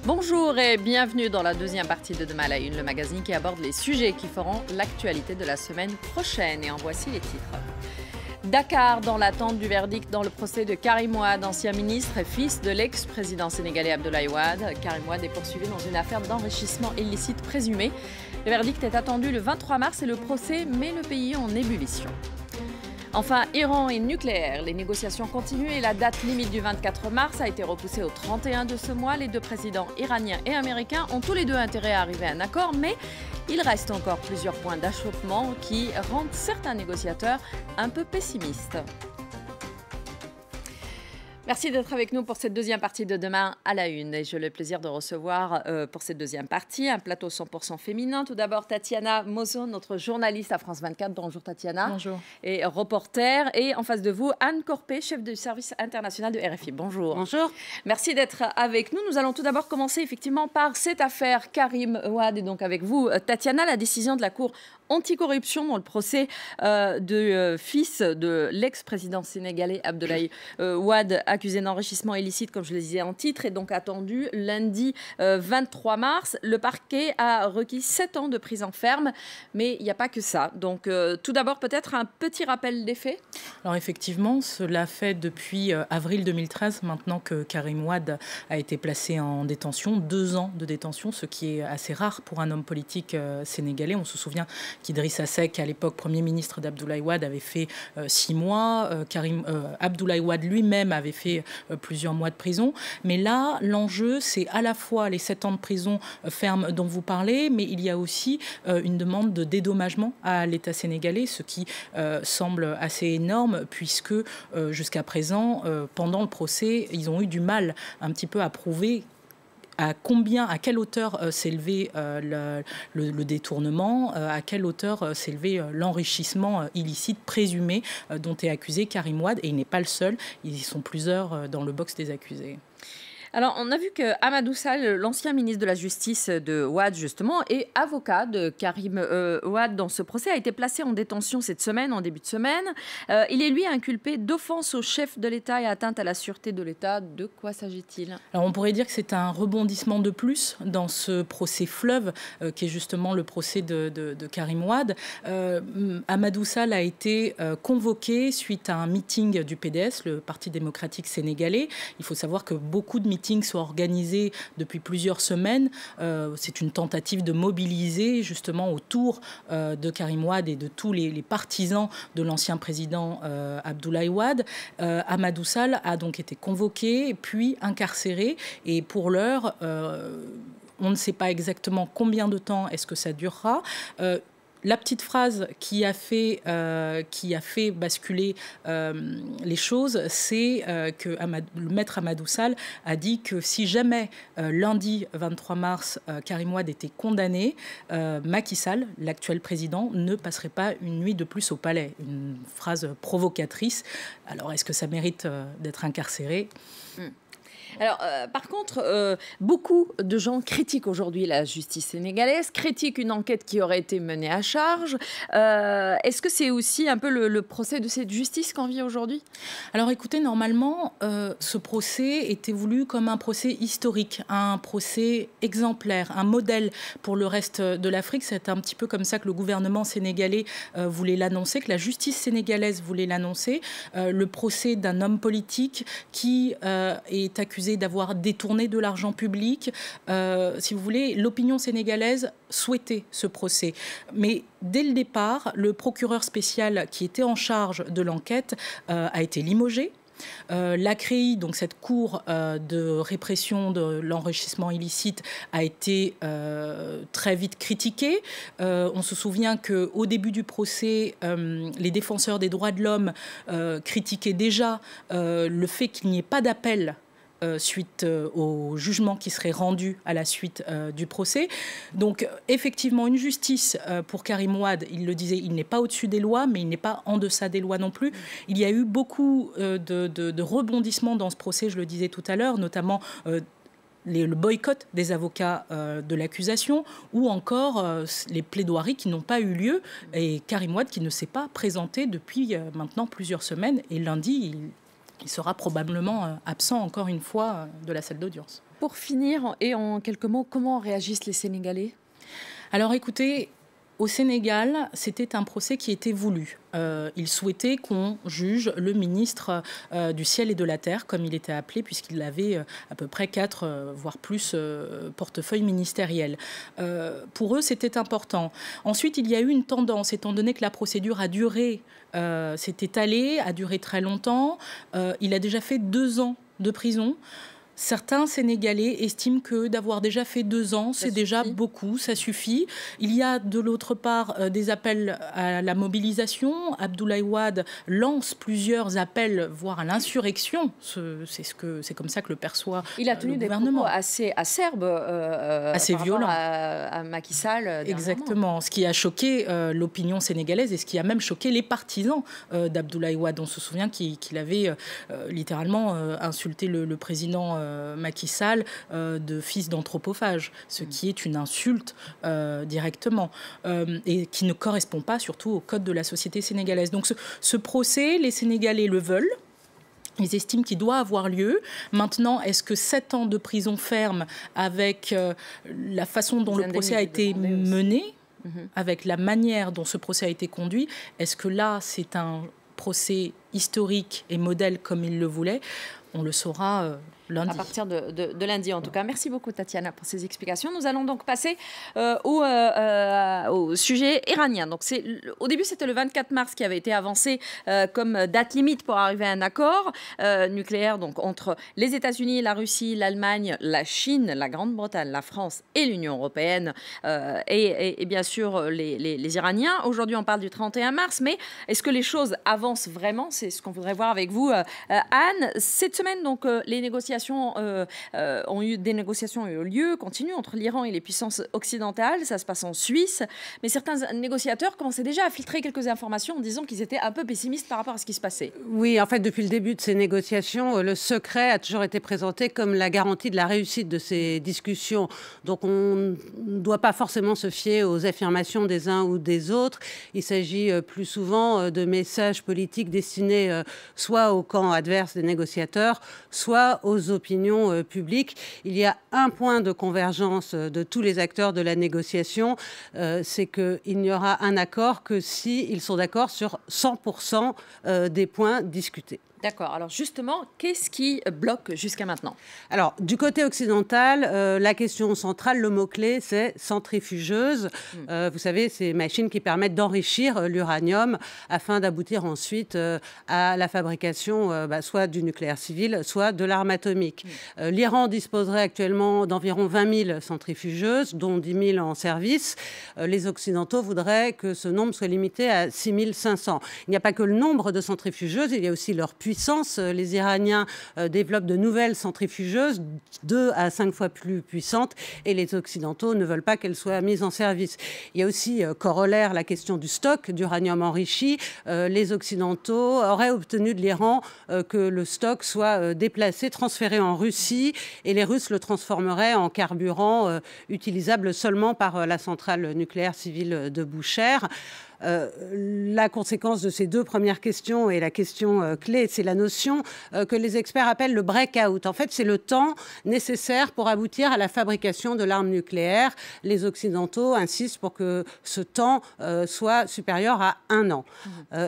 Bonjour et bienvenue dans la deuxième partie de Demain à la Une, le magazine qui aborde les sujets qui feront l'actualité de la semaine prochaine. Et en voici les titres. Dakar, dans l'attente du verdict dans le procès de Karim Wade, ancien ministre et fils de l'ex-président sénégalais Abdoulaye Wade. Karim Wade est poursuivi dans une affaire d'enrichissement illicite présumé. Le verdict est attendu le 23 mars et le procès met le pays en ébullition. Enfin, Iran et nucléaire. Les négociations continuent et la date limite du 24 mars a été repoussée au 31 de ce mois. Les deux présidents iraniens et américains ont tous les deux intérêt à arriver à un accord, mais il reste encore plusieurs points d'achoppement qui rendent certains négociateurs un peu pessimistes. Merci d'être avec nous pour cette deuxième partie de Demain à la Une. Et j'ai le plaisir de recevoir pour cette deuxième partie un plateau 100% féminin. Tout d'abord, Tatiana Mozo, notre journaliste à France 24. Bonjour Tatiana. Bonjour. Et reporter. Et en face de vous, Anne Corpé, chef du service international de RFI. Bonjour. Bonjour. Merci d'être avec nous. Nous allons tout d'abord commencer effectivement par cette affaire Karim Wade. Et donc avec vous, Tatiana, la décision de la Cour anticorruption dans le procès du fils de l'ex-président sénégalais Abdoulaye Wade, accusé d'enrichissement illicite, comme je le disais en titre, est donc attendu lundi 23 mars. Le parquet a requis 7 ans de prison ferme, mais il n'y a pas que ça. Donc tout d'abord, peut-être un petit rappel des faits. Alors effectivement, cela fait depuis avril 2013 maintenant que Karim Wade a été placé en détention, 2 ans de détention, ce qui est assez rare pour un homme politique sénégalais. On se souvient qu'Idrissa Seck, à l'époque Premier ministre d'Abdoulaye Wade, avait fait 6 mois. Abdoulaye Wade lui-même avait fait plusieurs mois de prison. Mais là, l'enjeu, c'est à la fois les 7 ans de prison ferme dont vous parlez, mais il y a aussi une demande de dédommagement à l'État sénégalais, ce qui semble assez énorme, puisque jusqu'à présent, pendant le procès, ils ont eu du mal un petit peu à prouver à quelle hauteur s'élevait le détournement, à quelle hauteur s'élevait l'enrichissement illicite présumé dont est accusé Karim Wade. Et il n'est pas le seul, ils sont plusieurs dans le box des accusés. Alors, on a vu que Amadou Sall, l'ancien ministre de la Justice de Wade, justement, et avocat de Karim Wade dans ce procès, a été placé en détention cette semaine, en début de semaine. Il est, lui, inculpé d'offense au chef de l'État et atteinte à la sûreté de l'État. De quoi s'agit-il? Alors, on pourrait dire que c'est un rebondissement de plus dans ce procès fleuve, qui est justement le procès de Karim Wade. Amadou Sall a été convoqué suite à un meeting du PDS, le Parti démocratique sénégalais. Il faut savoir que beaucoup de meetings sont organisés depuis plusieurs semaines. C'est une tentative de mobiliser justement autour de Karim Wade et de tous les partisans de l'ancien président Abdoulaye Wade. Amadou Sall a donc été convoqué puis incarcéré, et pour l'heure, on ne sait pas exactement combien de temps est-ce que ça durera. La petite phrase qui a fait basculer les choses, c'est que le maître Amadou Sall a dit que si jamais lundi 23 mars, Karim Wade était condamné, Macky Sall, l'actuel président, ne passerait pas une nuit de plus au palais. Une phrase provocatrice. Alors, est-ce que ça mérite d'être incarcéré ? Alors, par contre, beaucoup de gens critiquent aujourd'hui la justice sénégalaise, critiquent une enquête qui aurait été menée à charge. Est-ce que c'est aussi un peu le procès de cette justice qu'on vit aujourd'hui? Alors écoutez, normalement, ce procès était voulu comme un procès historique, un procès exemplaire, un modèle pour le reste de l'Afrique. C'est un petit peu comme ça que le gouvernement sénégalais voulait l'annoncer, que la justice sénégalaise voulait l'annoncer. Le procès d'un homme politique qui est accusé d'avoir détourné de l'argent public. Si vous voulez, l'opinion sénégalaise souhaitait ce procès. Mais dès le départ, le procureur spécial qui était en charge de l'enquête a été limogé. La CREI, donc cette cour de répression de l'enrichissement illicite, a été très vite critiquée. On se souvient qu'au début du procès, les défenseurs des droits de l'homme critiquaient déjà le fait qu'il n'y ait pas d'appel suite au jugement qui serait rendu à la suite du procès. Donc effectivement, une justice pour Karim Wade, il le disait, il n'est pas au-dessus des lois, mais il n'est pas en deçà des lois non plus. Il y a eu beaucoup de rebondissements dans ce procès, je le disais tout à l'heure, notamment le boycott des avocats de l'accusation, ou encore les plaidoiries qui n'ont pas eu lieu, et Karim Wade qui ne s'est pas présenté depuis maintenant plusieurs semaines, et lundi, il sera probablement absent, encore une fois, de la salle d'audience. Pour finir, et en quelques mots, comment réagissent les Sénégalais? Alors écoutez, au Sénégal, c'était un procès qui était voulu. Il souhaitait qu'on juge le ministre du ciel et de la terre, comme il était appelé, puisqu'il avait à peu près 4, voire plus, portefeuilles ministériels. Pour eux, c'était important. Ensuite, il y a eu une tendance, étant donné que la procédure a duré, s'est étalée, a duré très longtemps. Il a déjà fait 2 ans de prison. Certains Sénégalais estiment que d'avoir déjà fait 2 ans, c'est déjà beaucoup, ça suffit. Il y a de l'autre part des appels à la mobilisation. Abdoulaye Wade lance plusieurs appels, voire à l'insurrection. C'est comme ça que le perçoit le gouvernement. Il a tenu des propos assez acerbes, assez violents à Macky Sall. Exactement, ce qui a choqué l'opinion sénégalaise et ce qui a même choqué les partisans d'Abdoulaye Wade. On se souvient qu'il avait littéralement insulté le président Macky Sall de fils d'anthropophage, ce qui est une insulte directement et qui ne correspond pas surtout au code de la société sénégalaise. Donc ce procès, les Sénégalais le veulent. Ils estiment qu'il doit avoir lieu. Maintenant, est-ce que 7 ans de prison ferme avec la façon dont le procès a été mené, avec la manière dont ce procès a été conduit, est-ce que là, c'est un procès historique et modèle comme il le voulait? On le saura lundi. À partir de lundi, en tout cas. Merci beaucoup, Tatiana, pour ces explications. Nous allons donc passer au sujet iranien. Donc, au début, c'était le 24 mars qui avait été avancé comme date limite pour arriver à un accord nucléaire donc, entre les États-Unis, la Russie, l'Allemagne, la Chine, la Grande-Bretagne, la France et l'Union européenne et bien sûr les Iraniens. Aujourd'hui, on parle du 31 mars, mais est-ce que les choses avancent vraiment? C'est ce qu'on voudrait voir avec vous, Anne. Cette semaine, donc, des négociations ont eu lieu, continuent entre l'Iran et les puissances occidentales. Ça se passe en Suisse. Mais certains négociateurs commençaient déjà à filtrer quelques informations en disant qu'ils étaient un peu pessimistes par rapport à ce qui se passait. Oui, en fait, depuis le début de ces négociations, le secret a toujours été présenté comme la garantie de la réussite de ces discussions. Donc, on ne doit pas forcément se fier aux affirmations des uns ou des autres. Il s'agit plus souvent de messages politiques destinés soit au camp adverse des négociateurs, soit aux opinions publiques. Il y a un point de convergence de tous les acteurs de la négociation, c'est qu'il n'y aura un accord que s'ils sont d'accord sur 100% des points discutés. D'accord. Alors justement, qu'est-ce qui bloque jusqu'à maintenant? Alors, du côté occidental, la question centrale, le mot-clé, c'est centrifugeuse. Vous savez, ces machines qui permettent d'enrichir l'uranium afin d'aboutir ensuite à la fabrication soit du nucléaire civil, soit de l'arme atomique. L'Iran disposerait actuellement d'environ 20 000 centrifugeuses, dont 10 000 en service. Les Occidentaux voudraient que ce nombre soit limité à 6 500. Il n'y a pas que le nombre de centrifugeuses, il y a aussi leur puissance. Les Iraniens développent de nouvelles centrifugeuses, 2 à 5 fois plus puissantes, et les Occidentaux ne veulent pas qu'elles soient mises en service. Il y a aussi, corollaire, la question du stock d'uranium enrichi. Les Occidentaux auraient obtenu de l'Iran que le stock soit déplacé, transféré en Russie, et les Russes le transformeraient en carburant utilisable seulement par la centrale nucléaire civile de Boucher. La conséquence de ces 2 premières questions et la question clé, c'est la notion que les experts appellent le break-out. En fait, c'est le temps nécessaire pour aboutir à la fabrication de l'arme nucléaire. Les Occidentaux insistent pour que ce temps soit supérieur à 1 an.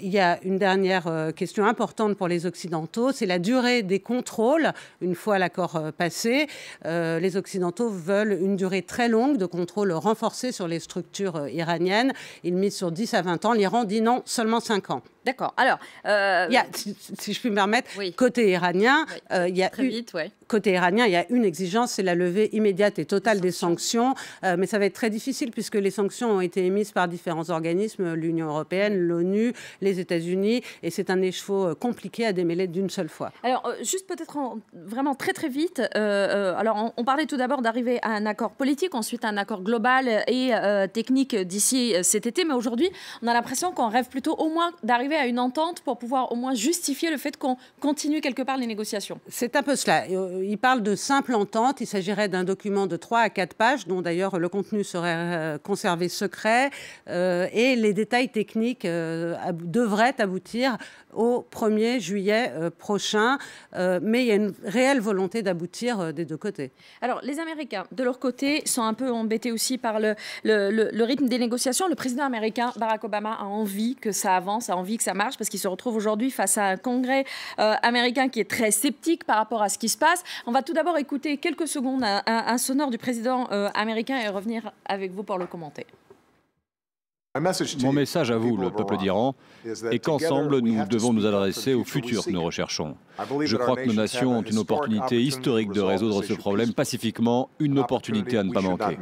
Il y a une dernière question importante pour les Occidentaux, c'est la durée des contrôles une fois l'accord passé. Les Occidentaux veulent une durée très longue de contrôle renforcé sur les structures iraniennes. Ils misent sur 10 à 20 ans. L'Iran dit non, seulement 5 ans. D'accord. Alors, il y a, si je puis me permettre, oui. Côté iranien, il y a côté iranien, il y a une exigence, c'est la levée immédiate et totale des sanctions. Mais ça va être très difficile puisque les sanctions ont été émises par différents organismes, l'Union européenne, l'ONU, les États-Unis, et c'est un écheveau compliqué à démêler d'une seule fois. Alors, juste peut-être vraiment très très vite. Alors, on parlait tout d'abord d'arriver à un accord politique, ensuite à un accord global et technique d'ici cet été, mais aujourd'hui, on a l'impression qu'on rêve plutôt au moins d'arriver arriver à une entente pour pouvoir au moins justifier le fait qu'on continue quelque part les négociations? C'est un peu cela. Il parle de simple entente. Il s'agirait d'un document de 3 à 4 pages, dont d'ailleurs le contenu serait conservé secret. Et les détails techniques devraient aboutir au 1er juillet prochain. Mais il y a une réelle volonté d'aboutir des deux côtés. Alors, les Américains, de leur côté, sont un peu embêtés aussi par le rythme des négociations. Le président américain, Barack Obama, a envie que ça avance, a envie que ça marche, parce qu'il se retrouve aujourd'hui face à un congrès américain qui est très sceptique par rapport à ce qui se passe. On va tout d'abord écouter quelques secondes un sonore du président américain et revenir avec vous pour le commenter. Mon message à vous, le peuple d'Iran, est qu'ensemble, nous devons nous adresser au futur que nous recherchons. Je crois que nos nations ont une opportunité historique de résoudre ce problème pacifiquement, une opportunité à ne pas manquer.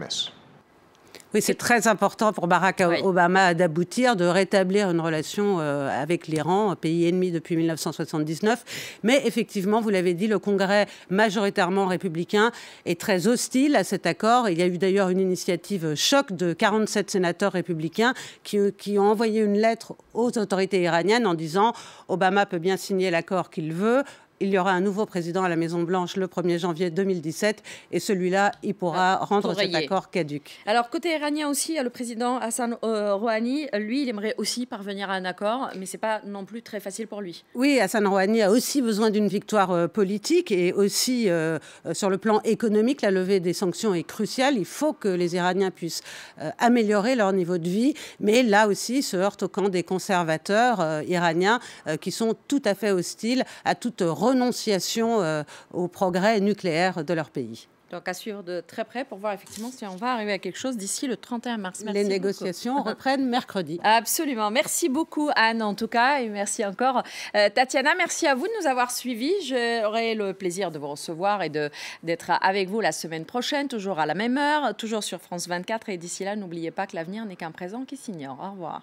Oui, c'est très important pour Barack Obama d'aboutir, de rétablir une relation avec l'Iran, un pays ennemi depuis 1979. Mais effectivement, vous l'avez dit, le Congrès majoritairement républicain est très hostile à cet accord. Il y a eu d'ailleurs une initiative choc de 47 sénateurs républicains qui ont envoyé une lettre aux autorités iraniennes en disant « Obama peut bien signer l'accord qu'il veut ». Il y aura un nouveau président à la Maison-Blanche le 1er janvier 2017 et celui-là, il pourra rendre cet accord caduc. Alors, côté iranien aussi, le président Hassan Rouhani, lui, il aimerait aussi parvenir à un accord, mais ce n'est pas non plus très facile pour lui. Oui, Hassan Rouhani a aussi besoin d'une victoire politique et aussi sur le plan économique, la levée des sanctions est cruciale. Il faut que les Iraniens puissent améliorer leur niveau de vie, mais là aussi se heurte au camp des conservateurs iraniens qui sont tout à fait hostiles à toute renonciation au progrès nucléaire de leur pays. Donc à suivre de très près pour voir effectivement si on va arriver à quelque chose d'ici le 31 mars. Merci Les négociations reprennent mercredi. Absolument. Merci beaucoup Anne en tout cas et merci encore Tatiana. Merci à vous de nous avoir suivis. J'aurai le plaisir de vous recevoir et d'être avec vous la semaine prochaine, toujours à la même heure, toujours sur France 24. Et d'ici là, n'oubliez pas que l'avenir n'est qu'un présent qui s'ignore. Au revoir.